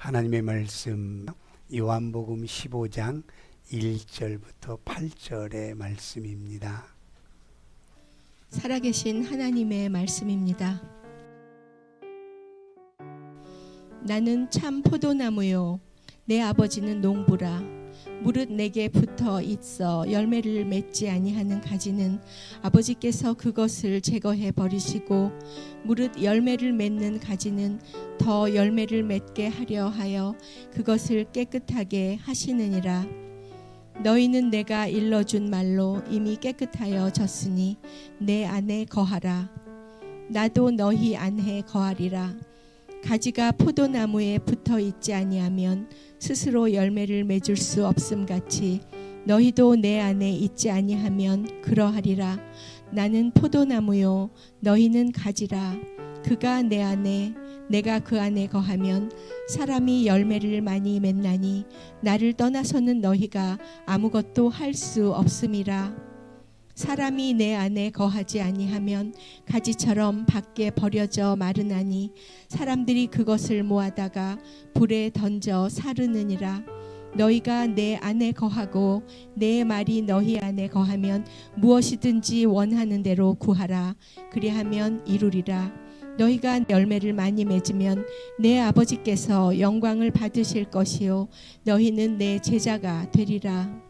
하나님의 말씀 요한복음 15장 1절부터 8절의 말씀입니다. 살아계신 하나님의 말씀입니다. 나는 참 포도나무요 내 아버지는 농부라. 무릇 내게 붙어 있어 열매를 맺지 아니하는 가지는 아버지께서 그것을 제거해 버리시고 무릇 열매를 맺는 가지는 더 열매를 맺게 하려 하여 그것을 깨끗하게 하시느니라. 너희는 내가 일러준 말로 이미 깨끗하여 졌으니 내 안에 거하라. 나도 너희 안에 거하리라. 가지가 포도나무에 붙어 있지 아니하면 스스로 열매를 맺을 수 없음 같이 너희도 내 안에 있지 아니하면 그러하리라. 나는 포도나무요 너희는 가지라. 그가 내 안에 내가 그 안에 거하면 사람이 열매를 많이 맺나니 나를 떠나서는 너희가 아무것도 할 수 없음이라. 사람이 내 안에 거하지 아니하면 가지처럼 밖에 버려져 마르나니 사람들이 그것을 모아다가 불에 던져 사르느니라. 너희가 내 안에 거하고 내 말이 너희 안에 거하면 무엇이든지 원하는 대로 구하라. 그리하면 이루리라. 너희가 열매를 많이 맺으면 내 아버지께서 영광을 받으실 것이요 너희는 내 제자가 되리라.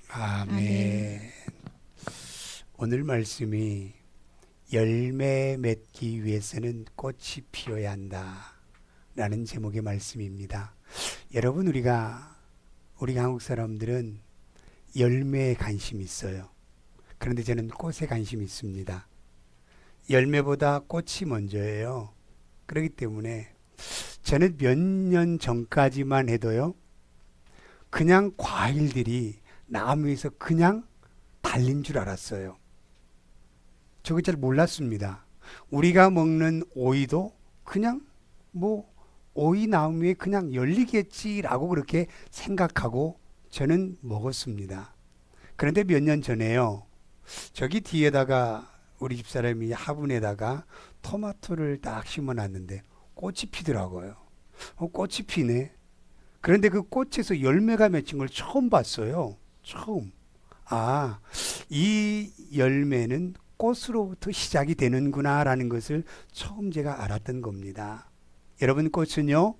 아멘. 오늘 말씀이 열매 맺기 위해서는 꽃이 피어야 한다 라는 제목의 말씀입니다. 여러분, 우리 한국 사람들은 열매에 관심이 있어요. 그런데 저는 꽃에 관심이 있습니다. 열매보다 꽃이 먼저예요. 그렇기 때문에 저는 몇 년 전까지만 해도요, 그냥 과일들이 나무에서 그냥 달린 줄 알았어요. 저거 잘 몰랐습니다. 우리가 먹는 오이도 그냥 오이 나무에 그냥 열리겠지라고 그렇게 생각하고 저는 먹었습니다. 그런데 몇 년 전에요, 저기 뒤에다가 우리 집사람이 화분에다가 토마토를 딱 심어놨는데 꽃이 피더라고요. 꽃이 피네. 그런데 그 꽃에서 열매가 맺힌 걸 처음 봤어요. 처음. 이 열매는 꽃으로부터 시작이 되는구나 라는 것을 처음 제가 알았던 겁니다. 여러분, 꽃은요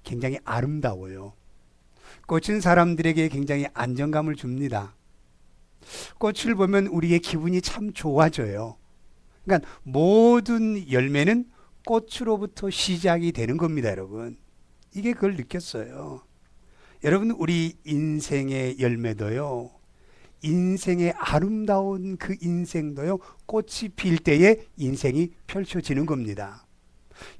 굉장히 아름다워요. 꽃은 사람들에게 굉장히 안정감을 줍니다. 꽃을 보면 우리의 기분이 참 좋아져요. 그러니까 모든 열매는 꽃으로부터 시작이 되는 겁니다. 여러분, 이게 그걸 느꼈어요. 여러분, 우리 인생의 열매도요, 인생의 아름다운 그 인생도요, 꽃이 필 때에 인생이 펼쳐지는 겁니다.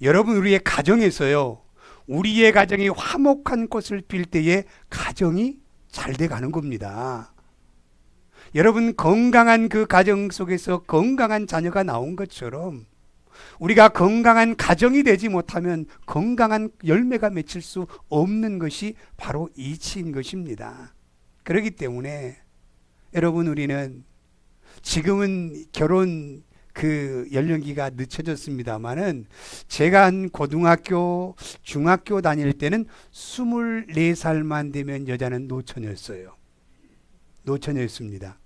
여러분, 우리의 가정에서요, 우리의 가정이 화목한 꽃을 필 때에 가정이 잘 돼가는 겁니다. 여러분, 건강한 그 가정 속에서 건강한 자녀가 나온 것처럼 우리가 건강한 가정이 되지 못하면 건강한 열매가 맺힐 수 없는 것이 바로 이치인 것입니다. 그렇기 때문에 여러분, 우리는 지금은 결혼 그 연령기가 늦춰졌습니다만은 제가 한 고등학교, 중학교 다닐 때는 24살만 되면 여자는 노처녀였어요. 노처녀였습니다.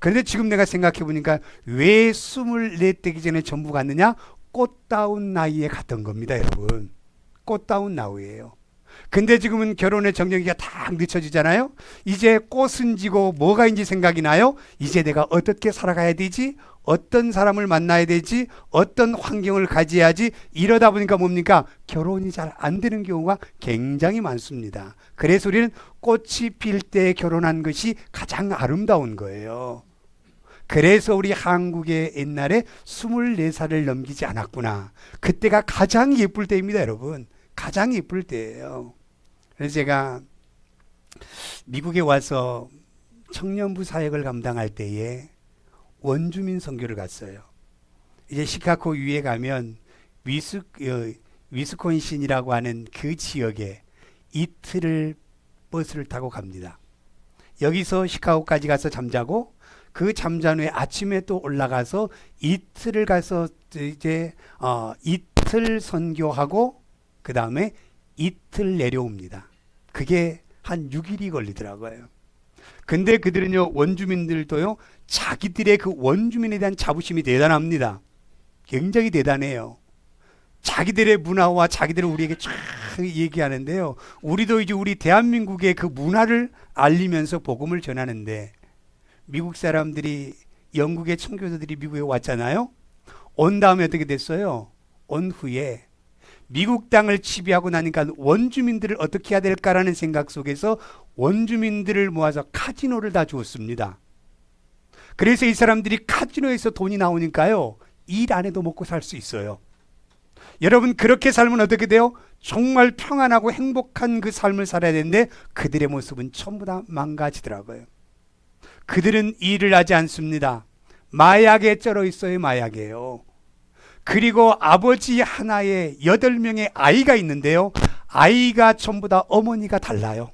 그런데 지금 내가 생각해 보니까 왜 24 되기 전에 전부 갔느냐? 꽃다운 나이에 갔던 겁니다, 여러분. 꽃다운 나이에요. 근데 지금은 결혼의 정령기가 딱 늦춰지잖아요. 이제 꽃은 지고 뭐가 이제 생각이 나요? 이제 내가 어떻게 살아가야 되지? 어떤 사람을 만나야 되지? 어떤 환경을 가져야지? 이러다 보니까 뭡니까? 결혼이 잘 안 되는 경우가 굉장히 많습니다. 그래서 우리는 꽃이 필 때 결혼한 것이 가장 아름다운 거예요. 그래서 우리 한국의 옛날에 24살을 넘기지 않았구나. 그때가 가장 예쁠 때입니다, 여러분. 가장 예쁠 때예요. 그래서 제가 미국에 와서 청년부 사역을 감당할 때에 원주민 선교를 갔어요. 이제 시카고 위에 가면 위스콘신이라고 하는 그 지역에 이틀을 버스를 타고 갑니다. 여기서 시카고까지 가서 잠자고 그 잠잔 후에 아침에 또 올라가서 이틀을 가서 이제 이틀 선교하고 그 다음에 이틀 내려옵니다. 그게 한 6일이 걸리더라고요. 근데 그들은요, 원주민들도요, 자기들의 그 원주민에 대한 자부심이 대단합니다. 굉장히 대단해요. 자기들의 문화와 자기들을 우리에게 쫙 얘기하는데요. 우리도 이제 우리 대한민국의 그 문화를 알리면서 복음을 전하는데, 미국 사람들이, 영국의 청교도들이 미국에 왔잖아요. 온 다음에 어떻게 됐어요? 온 후에 미국 땅을 지배하고 나니까 원주민들을 어떻게 해야 될까라는 생각 속에서 원주민들을 모아서 카지노를 다 주었습니다. 그래서 이 사람들이 카지노에서 돈이 나오니까요, 일 안 해도 먹고 살 수 있어요. 여러분, 그렇게 살면 어떻게 돼요? 정말 평안하고 행복한 그 삶을 살아야 되는데 그들의 모습은 전부 다 망가지더라고요. 그들은 일을 하지 않습니다. 마약에 쩔어 있어요. 마약이에요. 그리고 아버지 하나에 8명의 아이가 있는데요, 아이가 전부 다 어머니가 달라요.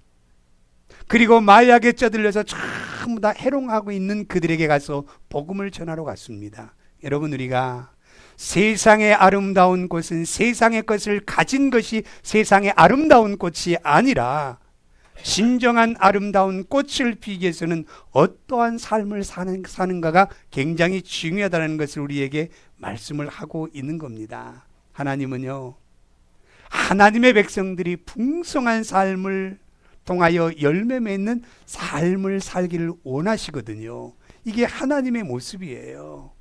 그리고 마약에 쩌들려서 전부 다 해롱하고 있는 그들에게 가서 복음을 전하러 갔습니다. 여러분, 우리가 세상의 아름다운 꽃은 세상의 것을 가진 것이 세상의 아름다운 꽃이 아니라 진정한 아름다운 꽃을 피기 위해서는 어떠한 삶을 사는가가 굉장히 중요하다는 것을 우리에게 말씀을 하고 있는 겁니다. 하나님은요, 하나님의 백성들이 풍성한 삶을 통하여 열매 맺는 삶을 살기를 원하시거든요. 이게 하나님의 모습이에요.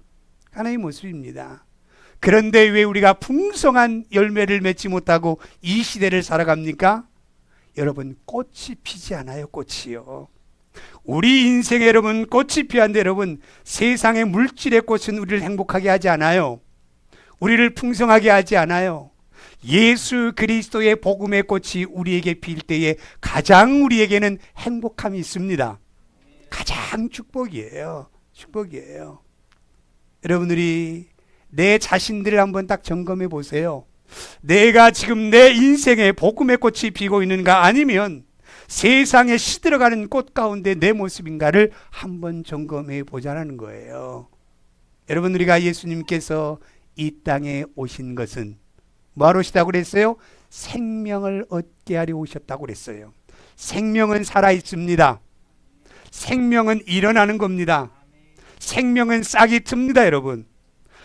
하나님의 모습입니다. 그런데 왜 우리가 풍성한 열매를 맺지 못하고 이 시대를 살아갑니까? 여러분, 꽃이 피지 않아요. 꽃이요. 우리 인생에 여러분, 꽃이 피한데 여러분, 세상의 물질의 꽃은 우리를 행복하게 하지 않아요. 우리를 풍성하게 하지 않아요. 예수 그리스도의 복음의 꽃이 우리에게 필 때에 가장 우리에게는 행복함이 있습니다. 가장 축복이에요. 축복이에요. 여러분들이 내 자신들을 한번 딱 점검해 보세요. 내가 지금 내 인생에 복음의 꽃이 피고 있는가, 아니면 세상에 시들어가는 꽃 가운데 내 모습인가를 한번 점검해 보자는 거예요. 여러분, 우리가 예수님께서 이 땅에 오신 것은 뭐하러 오시다고 그랬어요? 생명을 얻게 하려 오셨다고 그랬어요. 생명은 살아 있습니다. 생명은 일어나는 겁니다. 생명은 싹이 틉니다, 여러분.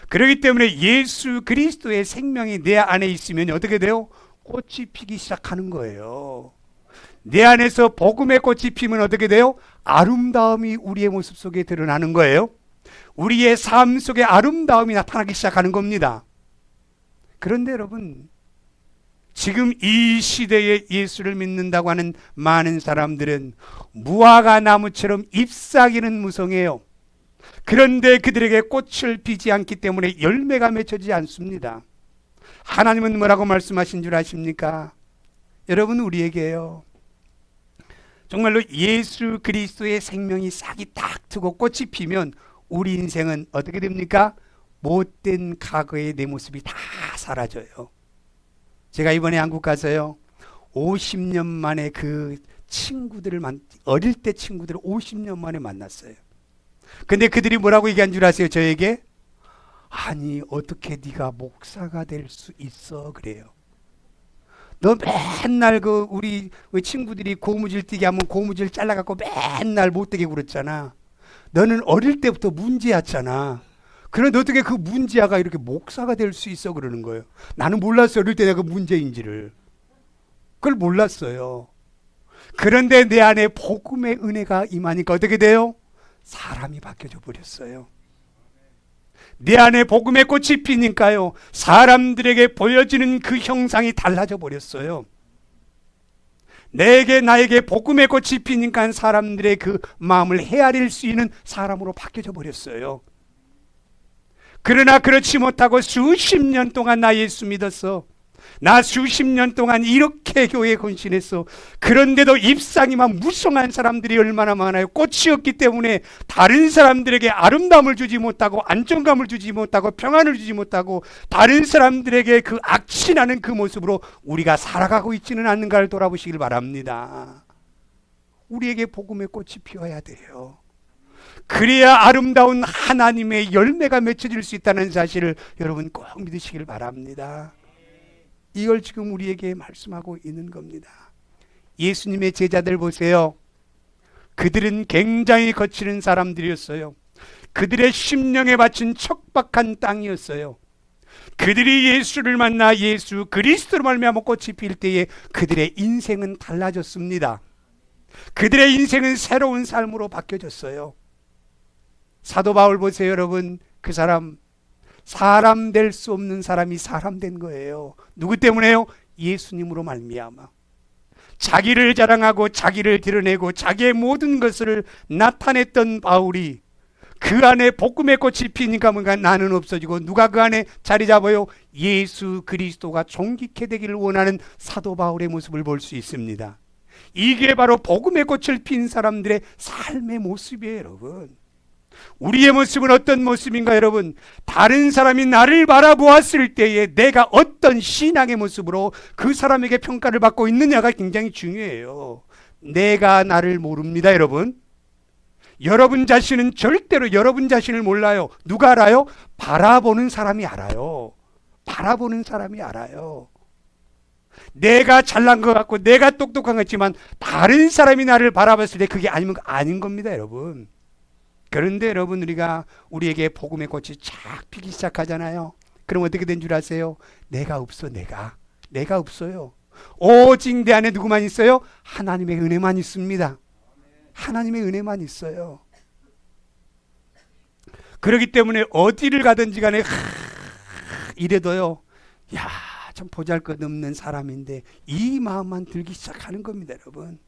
그렇기 때문에 예수 그리스도의 생명이 내 안에 있으면 어떻게 돼요? 꽃이 피기 시작하는 거예요. 내 안에서 복음의 꽃이 피면 어떻게 돼요? 아름다움이 우리의 모습 속에 드러나는 거예요. 우리의 삶 속에 아름다움이 나타나기 시작하는 겁니다. 그런데 여러분, 지금 이 시대에 예수를 믿는다고 하는 많은 사람들은 무화과 나무처럼 잎사귀는 무성해요. 그런데 그들에게 꽃을 피지 않기 때문에 열매가 맺혀지지 않습니다. 하나님은 뭐라고 말씀하신 줄 아십니까? 여러분, 우리에게요, 정말로 예수 그리스도의 생명이 싹이 딱 트고 꽃이 피면 우리 인생은 어떻게 됩니까? 못된 과거의 내 모습이 다 사라져요. 제가 이번에 한국 가서요, 50년 만에 그 친구들을 어릴 때 친구들을 50년 만에 만났어요. 근데 그들이 뭐라고 얘기한 줄 아세요? 저에게? 아니, 어떻게 네가 목사가 될 수 있어? 그래요. 너 맨날 그 우리 친구들이 고무줄 뛰게 하면 고무줄 잘라갖고 맨날 못되게 굴었잖아. 너는 어릴 때부터 문제였잖아. 그런데 어떻게 그 문제아가 이렇게 목사가 될 수 있어? 그러는 거예요. 나는 몰랐어요. 어릴 때 내가 문제인지를. 그걸 몰랐어요. 그런데 내 안에 복음의 은혜가 임하니까 어떻게 돼요? 사람이 바뀌어져 버렸어요. 내 안에 복음의 꽃이 피니까요, 사람들에게 보여지는 그 형상이 달라져 버렸어요. 나에게 복음의 꽃이 피니까 사람들의 그 마음을 헤아릴 수 있는 사람으로 바뀌어져 버렸어요. 그러나 그렇지 못하고 수십 년 동안 나 예수 믿었어. 나 수십 년 동안 이렇게 교회에 헌신했어. 그런데도 잎사귀만 무성한 사람들이 얼마나 많아요. 꽃이 없기 때문에 다른 사람들에게 아름다움을 주지 못하고 안정감을 주지 못하고 평안을 주지 못하고 다른 사람들에게 그 악취나는 그 모습으로 우리가 살아가고 있지는 않는가를 돌아보시길 바랍니다. 우리에게 복음의 꽃이 피어야 돼요. 그래야 아름다운 하나님의 열매가 맺혀질 수 있다는 사실을 여러분 꼭 믿으시길 바랍니다. 이걸 지금 우리에게 말씀하고 있는 겁니다. 예수님의 제자들 보세요. 그들은 굉장히 거칠은 사람들이었어요. 그들의 심령에 바친 척박한 땅이었어요. 그들이 예수를 만나 예수 그리스도로 말미암아 꽃이 필 때에 그들의 인생은 달라졌습니다. 그들의 인생은 새로운 삶으로 바뀌어졌어요. 사도 바울 보세요, 여러분. 그 사람 될 수 없는 사람이 사람 된 거예요. 누구 때문에요? 예수님으로 말미암아. 자기를 자랑하고 자기를 드러내고 자기의 모든 것을 나타냈던 바울이 그 안에 복음의 꽃이 피니까 뭔가 나는 없어지고 누가 그 안에 자리 잡아요? 예수 그리스도가 존귀케 되기를 원하는 사도 바울의 모습을 볼 수 있습니다. 이게 바로 복음의 꽃을 핀 사람들의 삶의 모습이에요, 여러분. 우리의 모습은 어떤 모습인가, 여러분? 다른 사람이 나를 바라보았을 때에 내가 어떤 신앙의 모습으로 그 사람에게 평가를 받고 있느냐가 굉장히 중요해요. 내가 나를 모릅니다, 여러분. 여러분 자신은 절대로 여러분 자신을 몰라요. 누가 알아요? 바라보는 사람이 알아요. 바라보는 사람이 알아요. 내가 잘난 것 같고 내가 똑똑한 것 같지만 다른 사람이 나를 바라봤을 때 그게 아닌 겁니다, 여러분. 그런데 여러분, 우리에게 복음의 꽃이 쫙 피기 시작하잖아요. 그럼 어떻게 된 줄 아세요? 내가 없어. 내가 없어요. 오직 내 안에 누구만 있어요? 하나님의 은혜만 있습니다. 하나님의 은혜만 있어요. 그렇기 때문에 어디를 가든지 간에 이래도요, 야, 참 보잘것없는 사람인데 이 마음만 들기 시작하는 겁니다, 여러분.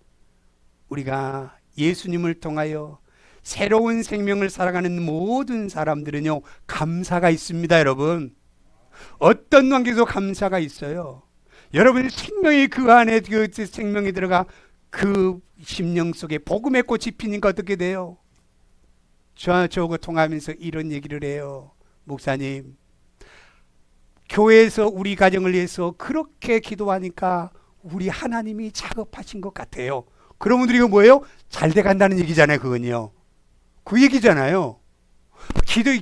우리가 예수님을 통하여 새로운 생명을 살아가는 모든 사람들은요, 감사가 있습니다, 여러분. 어떤 관계도 감사가 있어요. 여러분, 생명이 그 안에 그 생명이 들어가 그 심령 속에 복음의 꽃이 피니까 어떻게 돼요? 저하고 통하면서 이런 얘기를 해요. 목사님, 교회에서 우리 가정을 위해서 그렇게 기도하니까 우리 하나님이 작업하신 것 같아요. 그러면 우리가 뭐예요? 잘 돼간다는 얘기잖아요. 그건요, 그 얘기잖아요.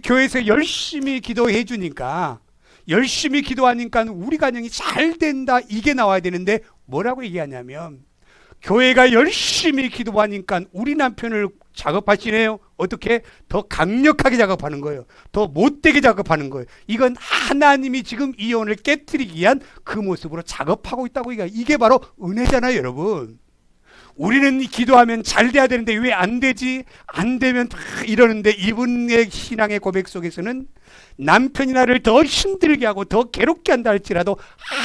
교회에서 열심히 기도해 주니까, 열심히 기도하니까 우리 가정이 잘 된다, 이게 나와야 되는데 뭐라고 얘기하냐면, 교회가 열심히 기도하니까 우리 남편을 작업하시네요. 어떻게? 더 강력하게 작업하는 거예요. 더 못되게 작업하는 거예요. 이건 하나님이 지금 이혼을 깨트리기 위한 그 모습으로 작업하고 있다고. 이게 바로 은혜잖아요, 여러분. 우리는 기도하면 잘 돼야 되는데 왜 안 되지? 안 되면 이러는데, 이분의 신앙의 고백 속에서는 남편이 나를 더 힘들게 하고 더 괴롭게 한다 할지라도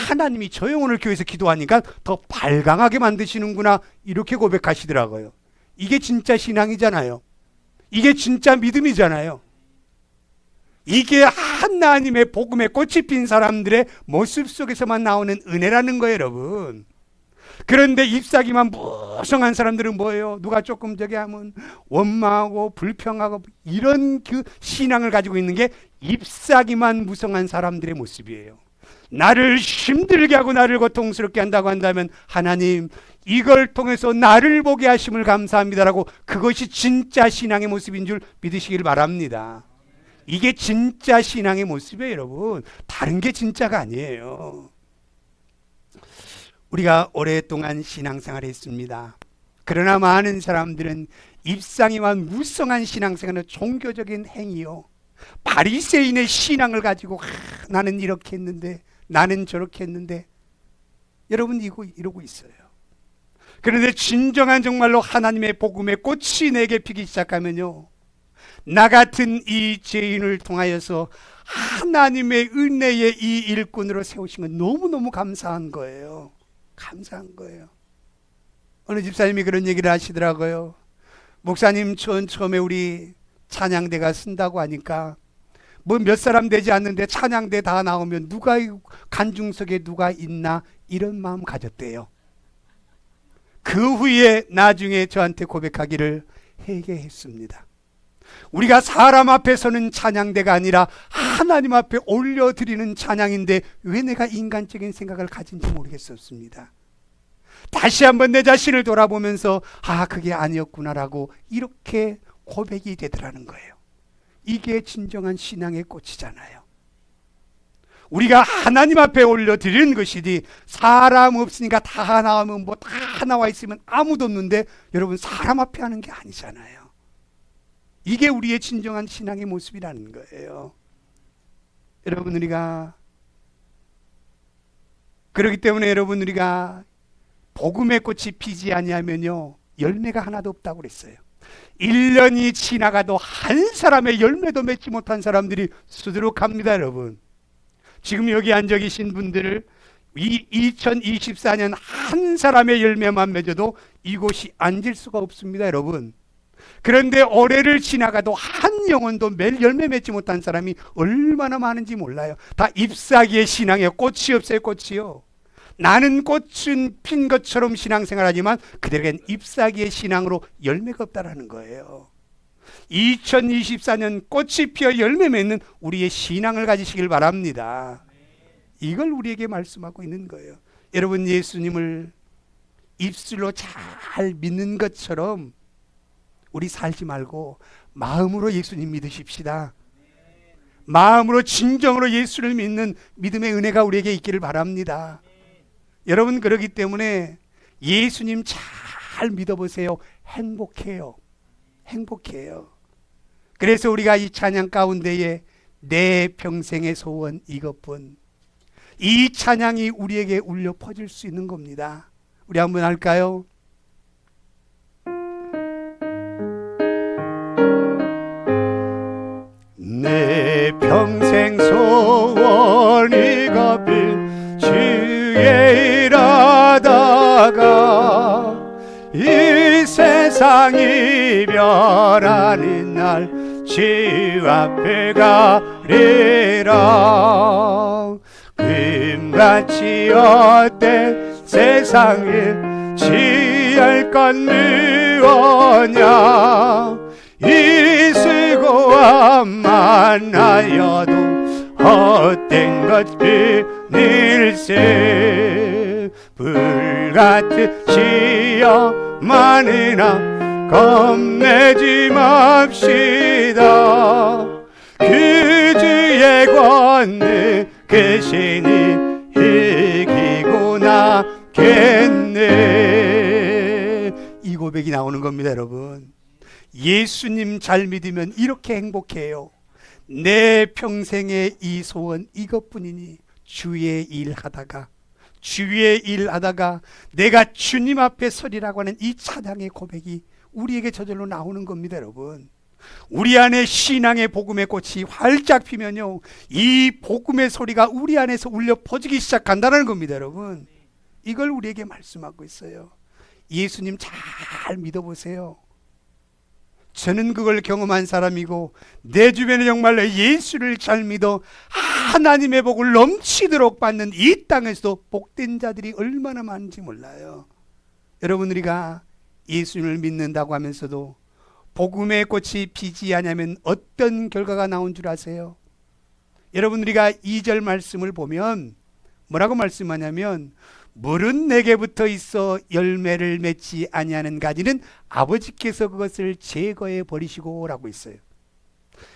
하나님이 저 영혼을 교회에서 기도하니까 더 발광하게 만드시는구나, 이렇게 고백하시더라고요. 이게 진짜 신앙이잖아요. 이게 진짜 믿음이잖아요. 이게 하나님의 복음에 꽃이 핀 사람들의 모습 속에서만 나오는 은혜라는 거예요, 여러분. 그런데 잎사귀만 무성한 사람들은 뭐예요? 누가 조금 저기 하면 원망하고 불평하고 이런 그 신앙을 가지고 있는 게 잎사귀만 무성한 사람들의 모습이에요. 나를 힘들게 하고 나를 고통스럽게 한다고 한다면, 하나님, 이걸 통해서 나를 보게 하심을 감사합니다라고, 그것이 진짜 신앙의 모습인 줄 믿으시길 바랍니다. 이게 진짜 신앙의 모습이에요, 여러분. 다른 게 진짜가 아니에요. 우리가 오랫동안 신앙생활을 했습니다. 그러나 많은 사람들은 입상에만 무성한 신앙생활은 종교적인 행위요, 바리새인의 신앙을 가지고 나는 이렇게 했는데 나는 저렇게 했는데, 여러분 이러고 있어요. 그런데 진정한 정말로 하나님의 복음의 꽃이 내게 피기 시작하면요, 나 같은 이 죄인을 통하여서 하나님의 은혜의 이 일꾼으로 세우신 건 너무너무 감사한 거예요. 감사한 거예요. 어느 집사님이 그런 얘기를 하시더라고요. 목사님, 처음에 우리 찬양대가 쓴다고 하니까 뭐 몇 사람 되지 않는데 찬양대 다 나오면 누가 간중석에 누가 있나, 이런 마음 가졌대요. 그 후에 나중에 저한테 고백하기를 회개했습니다. 우리가 사람 앞에서는 찬양대가 아니라 하나님 앞에 올려드리는 찬양인데 왜 내가 인간적인 생각을 가진지 모르겠었습니다. 다시 한번 내 자신을 돌아보면서 그게 아니었구나라고 이렇게 고백이 되더라는 거예요. 이게 진정한 신앙의 꽃이잖아요. 우리가 하나님 앞에 올려드리는 것이지 사람 없으니까 다 나오면 뭐 다 나와 있으면 아무도 없는데 여러분 사람 앞에 하는 게 아니잖아요. 이게 우리의 진정한 신앙의 모습이라는 거예요. 여러분 우리가 그렇기 때문에 여러분 우리가 복음의 꽃이 피지 아니하면요 열매가 하나도 없다고 그랬어요. 1년이 지나가도 한 사람의 열매도 맺지 못한 사람들이 수두룩합니다. 여러분 지금 여기 앉아 계신 분들을 2024년 한 사람의 열매만 맺어도 이곳이 앉을 수가 없습니다. 여러분 그런데 올해를 지나가도 한 영혼도 매일 열매 맺지 못한 사람이 얼마나 많은지 몰라요. 다 잎사귀의 신앙에 꽃이 없어요. 꽃이요. 나는 꽃은 핀 것처럼 신앙생활하지만 그들에겐 잎사귀의 신앙으로 열매가 없다라는 거예요. 2024년 꽃이 피어 열매 맺는 우리의 신앙을 가지시길 바랍니다. 이걸 우리에게 말씀하고 있는 거예요. 여러분 예수님을 입술로 잘 믿는 것처럼 우리 살지 말고 마음으로 예수님 믿으십시다. 마음으로 진정으로 예수를 믿는 믿음의 은혜가 우리에게 있기를 바랍니다. 여러분 그러기 때문에 예수님 잘 믿어보세요. 행복해요. 행복해요. 그래서 우리가 이 찬양 가운데에 내 평생의 소원 이것뿐, 이 찬양이 우리에게 울려 퍼질 수 있는 겁니다. 우리 한번 할까요? 내 평생 소원 이것뿐, 주의 일하다가 이 세상 이별하는 날 주 앞에 가리라. 금같이 헛된 세상에 취할 건 무엇냐. 이 수고와 만나여도 헛된 것 뿐일세. 불같은 시험만이나 겁내지 맙시다. 그 주의 권능 그 신이 이기고 나겠네. 이 고백이 나오는 겁니다. 여러분 예수님 잘 믿으면 이렇게 행복해요. 내 평생의 이 소원 이것뿐이니 주의 일하다가 내가 주님 앞에 서리라고 하는 이 찬양의 고백이 우리에게 저절로 나오는 겁니다. 여러분 우리 안에 신앙의 복음의 꽃이 활짝 피면요 이 복음의 소리가 우리 안에서 울려 퍼지기 시작한다는 겁니다. 여러분 이걸 우리에게 말씀하고 있어요. 예수님 잘 믿어보세요. 저는 그걸 경험한 사람이고 내 주변에 정말로 예수를 잘 믿어 하나님의 복을 넘치도록 받는 이 땅에서도 복된 자들이 얼마나 많은지 몰라요. 여러분 우리가 예수님을 믿는다고 하면서도 복음의 꽃이 피지 않으면 어떤 결과가 나온 줄 아세요? 여러분 우리가 2절 말씀을 보면 뭐라고 말씀하냐면 물은 내게 붙어 있어 열매를 맺지 아니하는 가지는 아버지께서 그것을 제거해 버리시고 라고 있어요.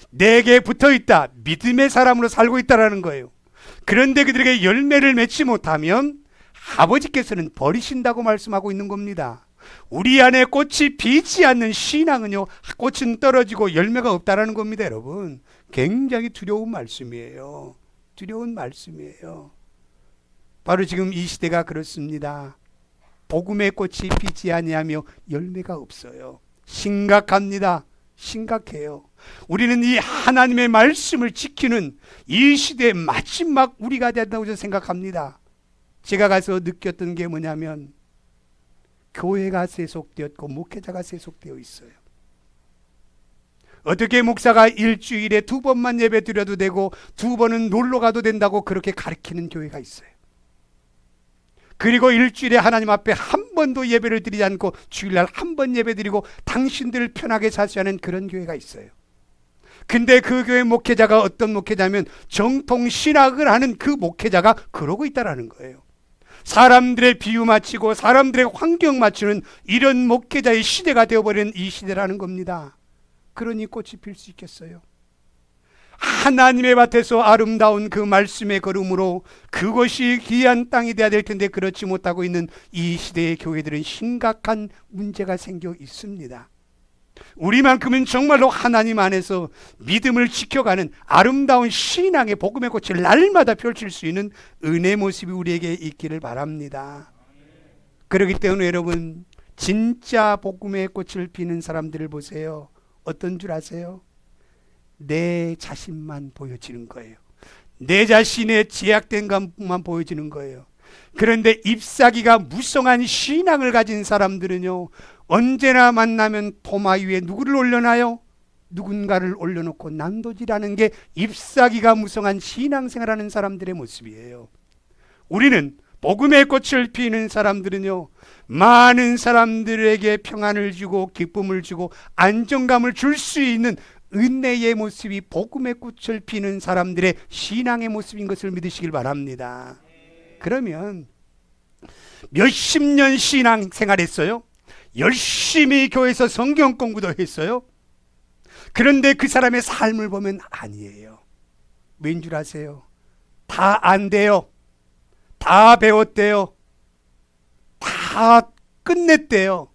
내게 붙어 있다. 믿음의 사람으로 살고 있다라는 거예요. 그런데 그들에게 열매를 맺지 못하면 아버지께서는 버리신다고 말씀하고 있는 겁니다. 우리 안에 꽃이 피지 않는 신앙은요 꽃은 떨어지고 열매가 없다라는 겁니다. 여러분 굉장히 두려운 말씀이에요. 두려운 말씀이에요. 바로 지금 이 시대가 그렇습니다. 복음의 꽃이 피지 아니하며 열매가 없어요. 심각합니다. 심각해요. 우리는 이 하나님의 말씀을 지키는 이 시대의 마지막 우리가 된다고 저는 생각합니다. 제가 가서 느꼈던 게 뭐냐면 교회가 세속되었고 목회자가 세속되어 있어요. 어떻게 목사가 일주일에 2번만 예배 드려도 되고 2번은 놀러 가도 된다고 그렇게 가르치는 교회가 있어요. 그리고 일주일에 하나님 앞에 한 번도 예배를 드리지 않고 주일날 한 번 예배 드리고 당신들을 편하게 사시하는 그런 교회가 있어요. 근데 그 교회 목회자가 어떤 목회자면 정통 신학을 하는 그 목회자가 그러고 있다라는 거예요. 사람들의 비유 맞추고 사람들의 환경 맞추는 이런 목회자의 시대가 되어버린 이 시대라는 겁니다. 그러니 꽃이 필 수 있겠어요? 하나님의 밭에서 아름다운 그 말씀의 걸음으로 그것이 귀한 땅이 되어야 될 텐데 그렇지 못하고 있는 이 시대의 교회들은 심각한 문제가 생겨 있습니다. 우리만큼은 정말로 하나님 안에서 믿음을 지켜가는 아름다운 신앙의 복음의 꽃을 날마다 펼칠 수 있는 은혜의 모습이 우리에게 있기를 바랍니다. 그렇기 때문에 여러분, 진짜 복음의 꽃을 피는 사람들을 보세요. 어떤 줄 아세요? 내 자신만 보여지는 거예요. 내 자신의 제약된 감만 보여지는 거예요. 그런데 잎사귀가 무성한 신앙을 가진 사람들은요, 언제나 만나면 도마 위에 누구를 올려놔요? 누군가를 올려놓고 난도질하는 게 잎사귀가 무성한 신앙생활하는 사람들의 모습이에요. 우리는 복음의 꽃을 피우는 사람들은요, 많은 사람들에게 평안을 주고 기쁨을 주고 안정감을 줄 수 있는 은혜의 모습이 복음의 꽃을 피우는 사람들의 신앙의 모습인 것을 믿으시길 바랍니다. 그러면 몇십 년 신앙 생활했어요. 열심히 교회에서 성경 공부도 했어요. 그런데 그 사람의 삶을 보면 아니에요. 왠 줄 아세요? 다 안 돼요. 다 배웠대요. 다 끝냈대요.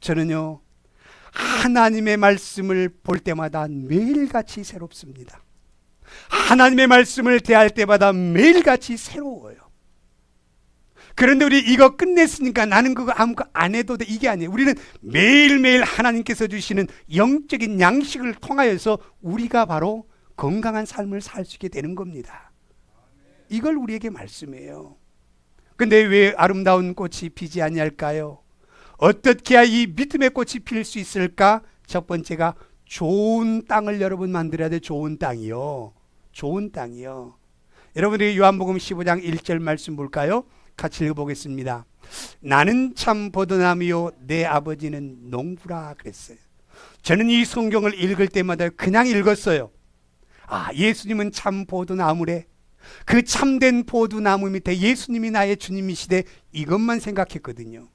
저는요, 하나님의 말씀을 볼 때마다 매일같이 새롭습니다. 하나님의 말씀을 대할 때마다 매일같이 새로워요. 그런데 우리 이거 끝냈으니까 나는 그거 아무것도 안 해도 돼, 이게 아니에요. 우리는 매일매일 하나님께서 주시는 영적인 양식을 통하여서 우리가 바로 건강한 삶을 살 수 있게 되는 겁니다. 이걸 우리에게 말씀해요. 근데 왜 아름다운 꽃이 피지 아니할까요? 어떻게 해야 이 믿음의 꽃이 필 수 있을까? 첫 번째가 좋은 땅을 여러분 만들어야 돼. 좋은 땅이요. 좋은 땅이요. 여러분들이 요한복음 15장 1절 말씀 볼까요? 같이 읽어보겠습니다. 나는 참 포도나무요 내 아버지는 농부라 그랬어요. 저는 이 성경을 읽을 때마다 그냥 읽었어요. 아, 예수님은 참 포도나무래. 그 참된 포도나무 밑에 예수님이 나의 주님이시대, 이것만 생각했거든요.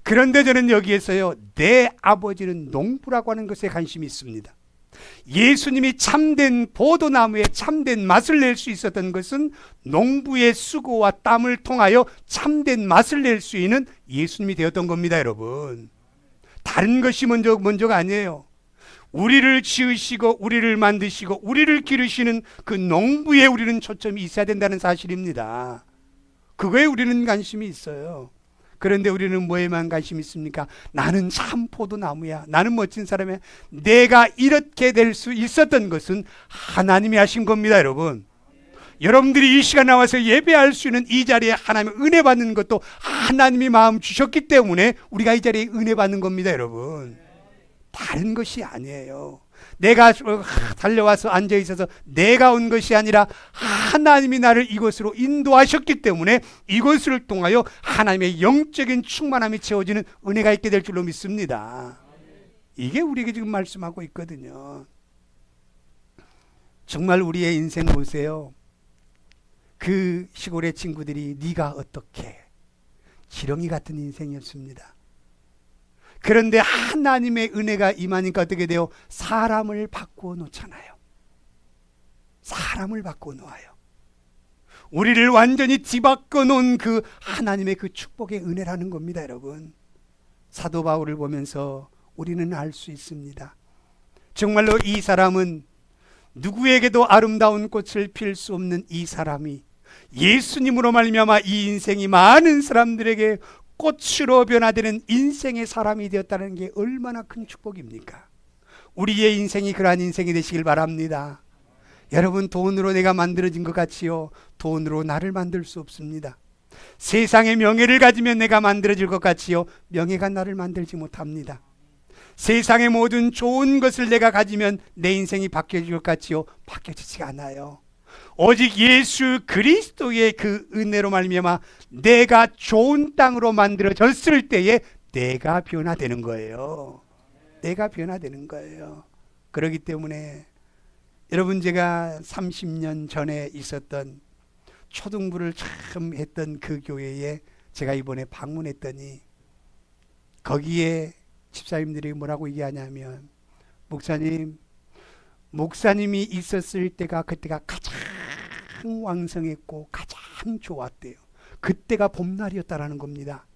그런데 저는 여기에서요, 내 아버지는 농부라고 하는 것에 관심이 있습니다. 예수님이 참된 포도나무에 참된 맛을 낼 수 있었던 것은 농부의 수고와 땀을 통하여 참된 맛을 낼 수 있는 예수님이 되었던 겁니다, 여러분. 다른 것이 먼저가 아니에요. 우리를 지으시고 우리를 만드시고 우리를 기르시는 그 농부에 우리는 초점이 있어야 된다는 사실입니다. 그거에 우리는 관심이 있어요. 그런데 우리는 뭐에만 관심이 있습니까? 나는 참 포도나무야. 나는 멋진 사람이야. 내가 이렇게 될 수 있었던 것은 하나님이 하신 겁니다, 여러분. 여러분들이 이 시간 나와서 예배할 수 있는 이 자리에 하나님의 은혜 받는 것도 하나님이 마음 주셨기 때문에 우리가 이 자리에 은혜 받는 겁니다, 여러분. 다른 것이 아니에요. 내가 달려와서 앉아있어서 내가 온 것이 아니라 하나님이 나를 이곳으로 인도하셨기 때문에 이곳을 통하여 하나님의 영적인 충만함이 채워지는 은혜가 있게 될 줄로 믿습니다. 이게 우리에게 지금 말씀하고 있거든요. 정말 우리의 인생 보세요. 그 시골의 친구들이 네가 어떻게, 지렁이 같은 인생이었습니다. 그런데 하나님의 은혜가 임하니까 어떻게 돼요? 사람을 바꾸어 놓잖아요. 사람을 바꾸어 놓아요. 우리를 완전히 뒤바꿔 놓은 그 하나님의 그 축복의 은혜라는 겁니다, 여러분. 사도 바울을 보면서 우리는 알 수 있습니다. 정말로 이 사람은 누구에게도 아름다운 꽃을 필 수 없는 이 사람이 예수님으로 말미암아 이 인생이 많은 사람들에게 꽃으로 변화되는 인생의 사람이 되었다는 게 얼마나 큰 축복입니까? 우리의 인생이 그러한 인생이 되시길 바랍니다. 여러분, 돈으로 내가 만들어진 것 같지요? 돈으로 나를 만들 수 없습니다. 세상의 명예를 가지면 내가 만들어질 것 같지요? 명예가 나를 만들지 못합니다. 세상의 모든 좋은 것을 내가 가지면 내 인생이 바뀌어질 것 같지요? 바뀌어지지가 않아요. 오직 예수 그리스도의 그 은혜로 말미암아 내가 좋은 땅으로 만들어졌을 때에 내가 변화되는 거예요. 내가 변화되는 거예요. 그렇기 때문에 여러분, 제가 30년 전에 있었던 초등부를 참 했던 그 교회에 제가 이번에 방문했더니 거기에 집사님들이 뭐라고 얘기하냐면, 목사님, 목사님이 있었을 때가 그때가 가장 왕성했고 가장 좋았대요. 그때가 봄날이었다라는 겁니다.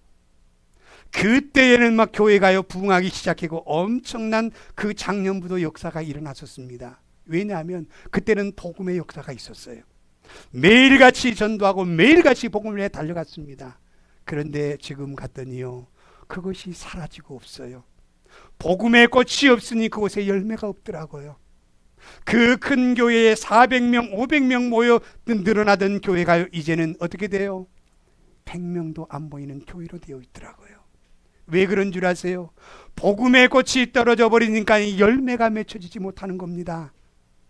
그때에는 막 교회가요 부흥하기 시작하고 엄청난 그 작년부도 역사가 일어났었습니다. 왜냐하면 그때는 복음의 역사가 있었어요. 매일같이 전도하고 매일같이 복음을 해 달려갔습니다. 그런데 지금 갔더니요 그것이 사라지고 없어요. 복음의 꽃이 없으니 그곳에 열매가 없더라고요. 그 큰 교회에 400명 500명 모여 늘어나던 교회가 이제는 어떻게 돼요? 100명도 안 보이는 교회로 되어 있더라고요. 왜 그런 줄 아세요? 복음의 꽃이 떨어져 버리니까 열매가 맺혀지지 못하는 겁니다.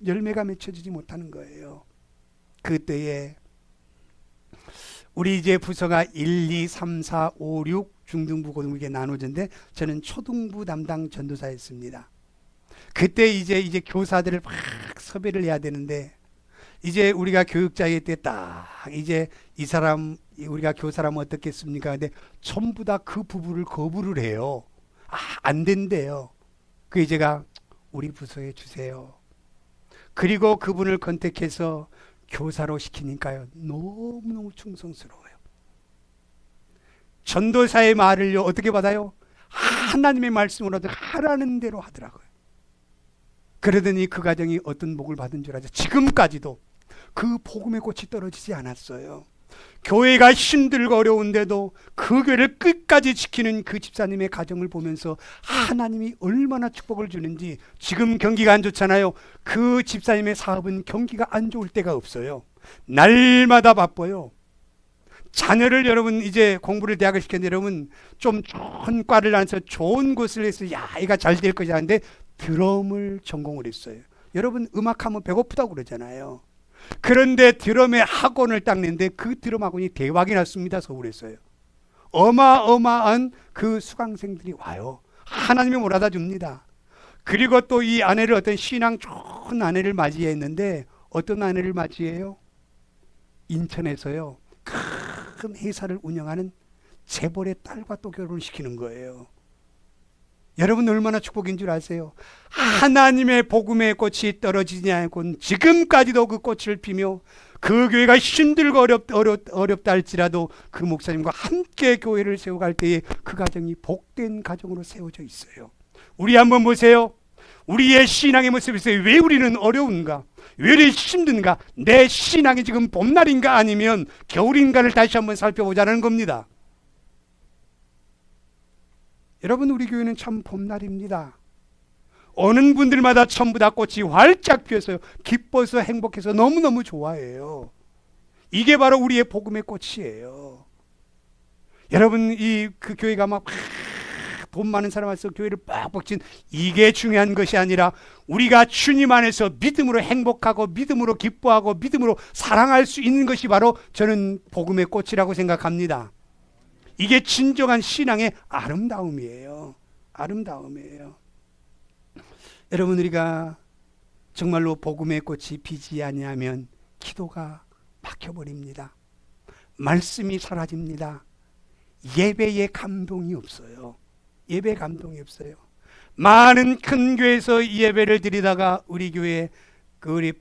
열매가 맺혀지지 못하는 거예요. 그때에 우리 이제 부서가 1, 2, 3, 4, 5, 6 중등부 고등부에 나눠졌는데 저는 초등부 담당 전도사였습니다. 그때 이제 교사들을 막 섭외를 해야 되는데 이제 우리가 교육자회 때 딱 이제 이 사람 우리가 교사라면 어떻겠습니까? 근데 전부 다 그 부부를 거부를 해요. 안 된대요. 그 제가 우리 부서에 주세요. 그리고 그분을 컨택해서 교사로 시키니까요 너무너무 충성스러워요. 전도사의 말을요 어떻게 받아요? 하나님의 말씀으로 하라는 대로 하더라고요. 그러더니 그 가정이 어떤 복을 받은 줄 아죠? 지금까지도 그 복음의 꽃이 떨어지지 않았어요. 교회가 힘들고 어려운데도 그 교회를 끝까지 지키는 그 집사님의 가정을 보면서 하나님이 얼마나 축복을 주는지. 지금 경기가 안 좋잖아요. 그 집사님의 사업은 경기가 안 좋을 때가 없어요. 날마다 바빠요. 자녀를 여러분 이제 공부를 대학을 시켰는데 여러분 좀 좋은 과를 나와서 좋은 곳을 해서 야 얘가 잘 될 것이야 하는데 드럼을 전공을 했어요. 여러분 음악하면 배고프다고 그러잖아요. 그런데 드럼의 학원을 딱 냈는데 그 드럼 학원이 대박이 났습니다. 서울에서요. 어마어마한 그 수강생들이 와요. 하나님이 몰아다 줍니다. 그리고 또 이 아내를 어떤 신앙 좋은 아내를 맞이했는데 어떤 아내를 맞이해요? 인천에서요. 큰 회사를 운영하는 재벌의 딸과 또 결혼시키는 거예요. 여러분 얼마나 축복인 줄 아세요? 하나님의 복음의 꽃이 떨어지지 않고 지금까지도 그 꽃을 피며 그 교회가 힘들고 어렵다 할지라도 그 목사님과 함께 교회를 세워갈 때에 그 가정이 복된 가정으로 세워져 있어요. 우리 한번 보세요. 우리의 신앙의 모습에서 왜 우리는 어려운가? 왜 이렇게 힘든가? 내 신앙이 지금 봄날인가 아니면 겨울인가를 다시 한번 살펴보자는 겁니다. 여러분 우리 교회는 참 봄날입니다. 오는 분들마다 전부 다 꽃이 활짝 피어서 기뻐서 행복해서 너무너무 좋아해요. 이게 바로 우리의 복음의 꽃이에요. 여러분 그 교회가 막 돈 많은 사람 와서 교회를 빡빡 친 이게 중요한 것이 아니라 우리가 주님 안에서 믿음으로 행복하고 믿음으로 기뻐하고 믿음으로 사랑할 수 있는 것이 바로 저는 복음의 꽃이라고 생각합니다. 이게 진정한 신앙의 아름다움이에요. 아름다움이에요. 여러분 우리가 정말로 복음의 꽃이 피지 아니하면 기도가 막혀버립니다. 말씀이 사라집니다. 예배에 감동이 없어요. 예배 감동이 없어요. 많은 큰 교회에서 예배를 드리다가 우리 교회 우리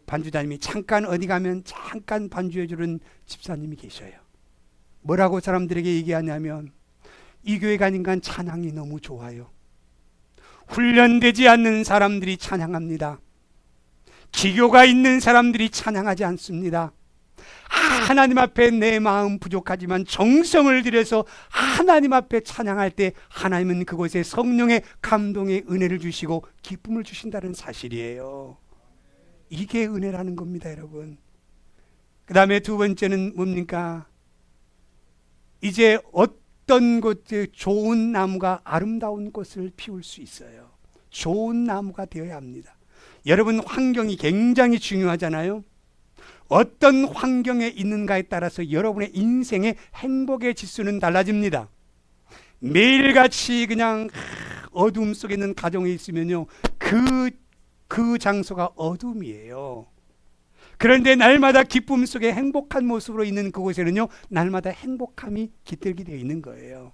반주자님이 잠깐 어디 가면 잠깐 반주해 주는 집사님이 계셔요. 뭐라고 사람들에게 얘기하냐면 이 교회 가니까 찬양이 너무 좋아요. 훈련되지 않는 사람들이 찬양합니다. 기교가 있는 사람들이 찬양하지 않습니다. 하나님 앞에 내 마음 부족하지만 정성을 들여서 하나님 앞에 찬양할 때 하나님은 그곳에 성령의 감동의 은혜를 주시고 기쁨을 주신다는 사실이에요. 이게 은혜라는 겁니다, 여러분. 그 다음에 두 번째는 뭡니까? 이제 어떤 곳에 좋은 나무가 아름다운 꽃을 피울 수 있어요. 좋은 나무가 되어야 합니다. 여러분 환경이 굉장히 중요하잖아요. 어떤 환경에 있는가에 따라서 여러분의 인생의 행복의 지수는 달라집니다. 매일같이 그냥 어둠 속에 있는 가정에 있으면요, 그 장소가 어둠이에요. 그런데 날마다 기쁨 속에 행복한 모습으로 있는 그곳에는요, 날마다 행복함이 깃들게 되어 있는 거예요.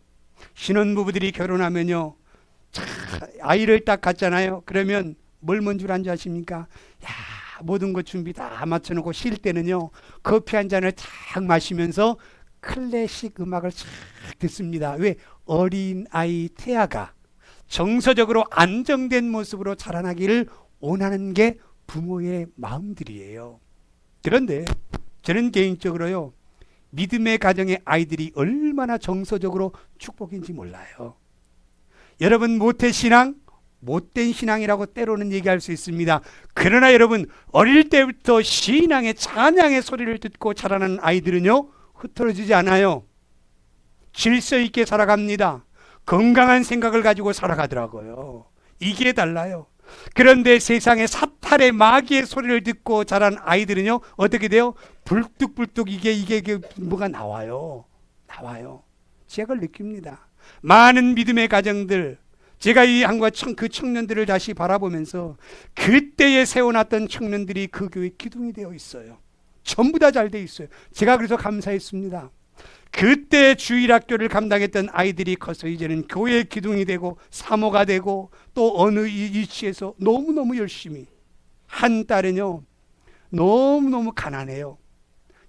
신혼부부들이 결혼하면요, 아이를 딱 갖잖아요. 그러면 뭘 먼저 한 줄 아십니까? 야, 모든 것 준비 다 맞춰놓고 쉴 때는요, 커피 한 잔을 탁 마시면서 클래식 음악을 쫙 듣습니다. 왜? 어린아이 태아가 정서적으로 안정된 모습으로 자라나기를 원하는 게 부모의 마음들이에요. 그런데 저는 개인적으로요, 믿음의 가정의 아이들이 얼마나 정서적으로 축복인지 몰라요. 여러분, 모태신앙, 못된 신앙이라고 때로는 얘기할 수 있습니다. 그러나 여러분, 어릴 때부터 신앙의 찬양의 소리를 듣고 자라는 아이들은요, 흐트러지지 않아요. 질서 있게 살아갑니다. 건강한 생각을 가지고 살아가더라고요. 이게 달라요. 그런데 세상에 사탄의 마귀의 소리를 듣고 자란 아이들은요, 어떻게 돼요? 불뚝불뚝 이게 뭐가 나와요. 제가 느낍니다. 많은 믿음의 가정들, 제가 이 한과 그 청년들을 다시 바라보면서 그때에 세워놨던 청년들이 그 교회 기둥이 되어 있어요. 전부 다 잘 되어 있어요. 제가 그래서 감사했습니다. 그때 주일학교를 감당했던 아이들이 커서 이제는 교회의 기둥이 되고 사모가 되고 또 어느 위치에서 너무너무 열심히. 한 딸은요, 너무너무 가난해요.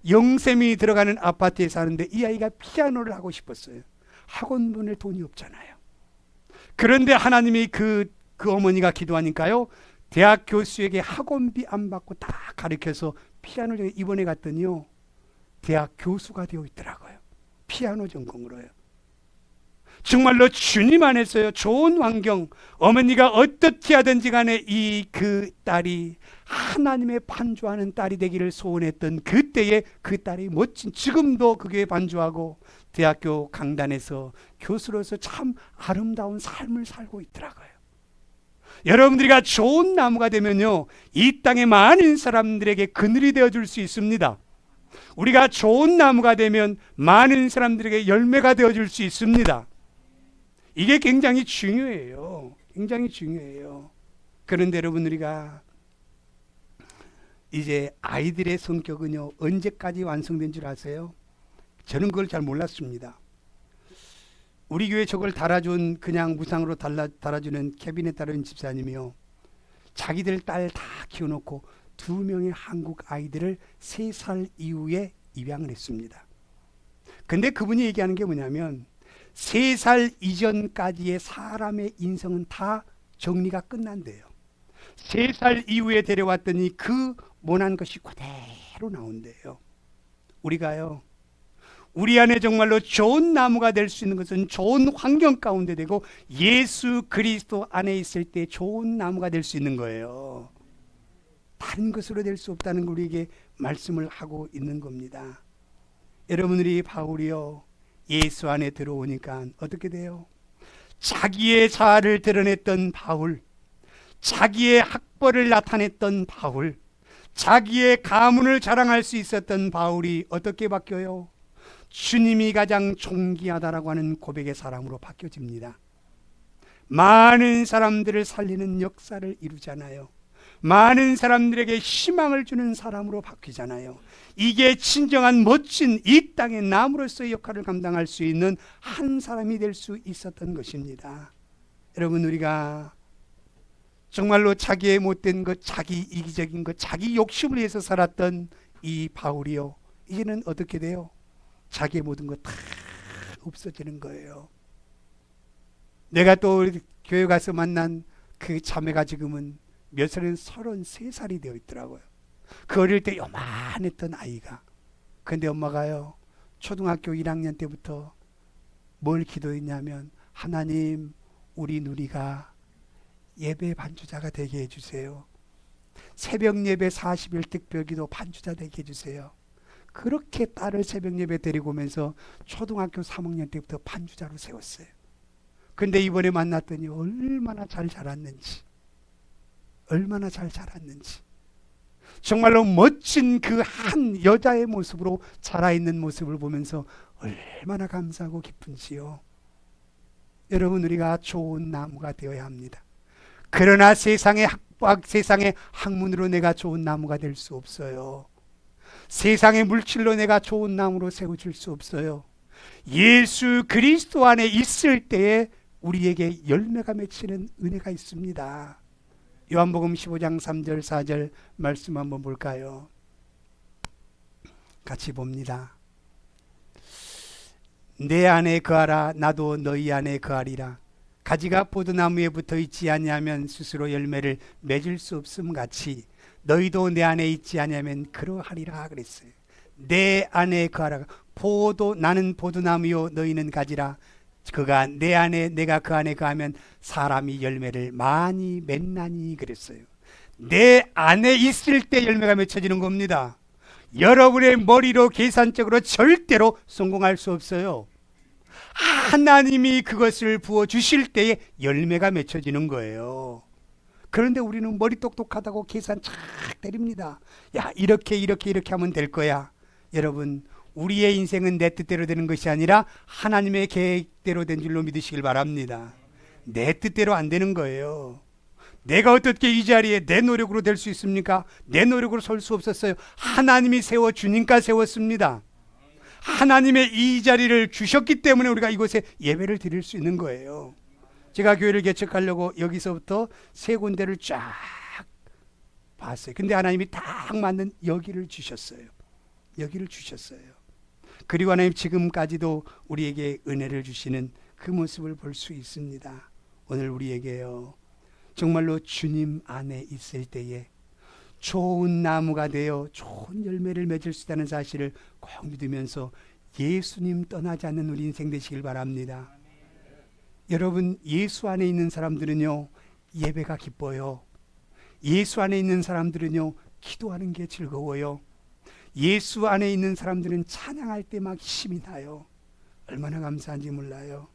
영세미 들어가는 아파트에 사는데 이 아이가 피아노를 하고 싶었어요. 학원 보낼 돈이 없잖아요. 그런데 하나님이 그 어머니가 기도하니까요, 대학 교수에게 학원비 안 받고 다 가르쳐서 피아노를 이번에 갔더니요, 대학 교수가 되어 있더라고요. 피아노 전공으로요. 정말로 주님 안에서요, 좋은 환경, 어머니가 어떻게 하든지 간에 그 딸이 하나님의 반주하는 딸이 되기를 소원했던 그때에 그 딸이 멋진, 지금도 그 교회에 반주하고 대학교 강단에서 교수로서 참 아름다운 삶을 살고 있더라고요. 여러분들이가 좋은 나무가 되면요, 이 땅의 많은 사람들에게 그늘이 되어줄 수 있습니다. 우리가 좋은 나무가 되면 많은 사람들에게 열매가 되어줄 수 있습니다. 이게 굉장히 중요해요. 굉장히 중요해요. 그런데 여러분, 우리가 이제 아이들의 성격은요, 언제까지 완성된 줄 아세요? 저는 그걸 잘 몰랐습니다. 우리 교회 저걸 달아준, 그냥 무상으로 달아주는 케빈에 따른 집사님이요, 자기들 딸 다 키워놓고 2명의 한국 아이들을 3살 이후에 입양을 했습니다. 근데 그분이 얘기하는 게 뭐냐면 3살 이전까지의 사람의 인성은 다 정리가 끝난대요. 3살 이후에 데려왔더니 그 모난 것이 그대로 나온대요. 우리가요, 우리 안에 정말로 좋은 나무가 될 수 있는 것은 좋은 환경 가운데 되고 예수 그리스도 안에 있을 때 좋은 나무가 될 수 있는 거예요. 다른 것으로 될 수 없다는 걸 우리에게 말씀을 하고 있는 겁니다. 여러분들이 바울이요, 예수 안에 들어오니까 어떻게 돼요? 자기의 자아를 드러냈던 바울, 자기의 학벌을 나타냈던 바울, 자기의 가문을 자랑할 수 있었던 바울이 어떻게 바뀌어요? 주님이 가장 존귀하다라고 하는 고백의 사람으로 바뀌어집니다. 많은 사람들을 살리는 역사를 이루잖아요. 많은 사람들에게 희망을 주는 사람으로 바뀌잖아요. 이게 진정한 멋진 이 땅의 나무로서의 역할을 감당할 수 있는 한 사람이 될 수 있었던 것입니다. 여러분, 우리가 정말로 자기의 못된 것, 자기 이기적인 것, 자기 욕심을 위해서 살았던 이 바울이요, 이제는 어떻게 돼요? 자기의 모든 것 다 없어지는 거예요. 내가 또 교회 가서 만난 그 자매가 지금은 몇 살은 33살이 되어 있더라고요. 그 어릴 때 요만했던 아이가. 근데 엄마가요, 초등학교 1학년 때부터 뭘 기도했냐면, 하나님, 우리 누리가 예배 반주자가 되게 해주세요. 새벽 예배 40일 특별기도 반주자 되게 해주세요. 그렇게 딸을 새벽 예배 데리고 오면서 초등학교 3학년 때부터 반주자로 세웠어요. 근데 이번에 만났더니 얼마나 잘 자랐는지, 얼마나 잘 자랐는지, 정말로 멋진 그 한 여자의 모습으로 자라있는 모습을 보면서 얼마나 감사하고 기쁜지요. 여러분, 우리가 좋은 나무가 되어야 합니다. 그러나 세상의 학문으로 내가 좋은 나무가 될 수 없어요. 세상의 물질로 내가 좋은 나무로 세워질 수 없어요. 예수 그리스도 안에 있을 때에 우리에게 열매가 맺히는 은혜가 있습니다. 요한복음 15장 3절 4절 말씀 한번 볼까요? 같이 봅니다. 내 안에 거하라 나도 너희 안에 거하리라. 가지가 포도나무에 붙어 있지 아니하면 스스로 열매를 맺을 수 없음 같이 너희도 내 안에 있지 아니하면 그러하리라 그랬어요. 내 안에 거하라. 나는 포도나무요 너희는 가지라. 그가 내 안에 내가 그 안에 거하면 사람이 열매를 많이 맺나니 그랬어요. 내 안에 있을 때 열매가 맺혀지는 겁니다. 여러분의 머리로 계산적으로 절대로 성공할 수 없어요. 하나님이 그것을 부어주실 때에 열매가 맺혀지는 거예요. 그런데 우리는 머리 똑똑하다고 계산 착 때립니다. 야, 이렇게 하면 될 거야. 여러분, 우리의 인생은 내 뜻대로 되는 것이 아니라 하나님의 계획대로 된 줄로 믿으시길 바랍니다. 내 뜻대로 안 되는 거예요. 내가 어떻게 이 자리에 내 노력으로 될 수 있습니까? 내 노력으로 설 수 없었어요. 하나님이 세워주니까 세웠습니다. 하나님의 이 자리를 주셨기 때문에 우리가 이곳에 예배를 드릴 수 있는 거예요. 제가 교회를 개척하려고 여기서부터 세 군데를 쫙 봤어요. 근데 하나님이 딱 맞는 여기를 주셨어요. 여기를 주셨어요. 그리고 하나님 지금까지도 우리에게 은혜를 주시는 그 모습을 볼 수 있습니다. 오늘 우리에게요, 정말로 주님 안에 있을 때에 좋은 나무가 되어 좋은 열매를 맺을 수 있다는 사실을 꼭 믿으면서 예수님 떠나지 않는 우리 인생 되시길 바랍니다. 여러분, 예수 안에 있는 사람들은요, 예배가 기뻐요. 예수 안에 있는 사람들은요, 기도하는 게 즐거워요. 예수 안에 있는 사람들은 찬양할 때 막 힘이 나요. 얼마나 감사한지 몰라요.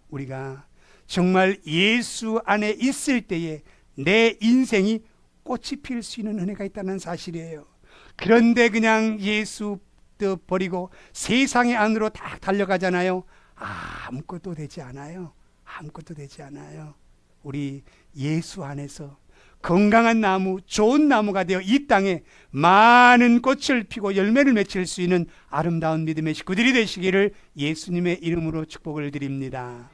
우리가 정말 예수 안에 있을 때에 내 인생이 꽃이 필 수 있는 은혜가 있다는 사실이에요. 그런데 그냥 예수 버리고 세상의 안으로 딱 달려가잖아요. 아무것도 되지 않아요. 아무것도 되지 않아요. 우리 예수 안에서 건강한 나무, 좋은 나무가 되어 이 땅에 많은 꽃을 피고 열매를 맺힐 수 있는 아름다운 믿음의 식구들이 되시기를 예수님의 이름으로 축복을 드립니다.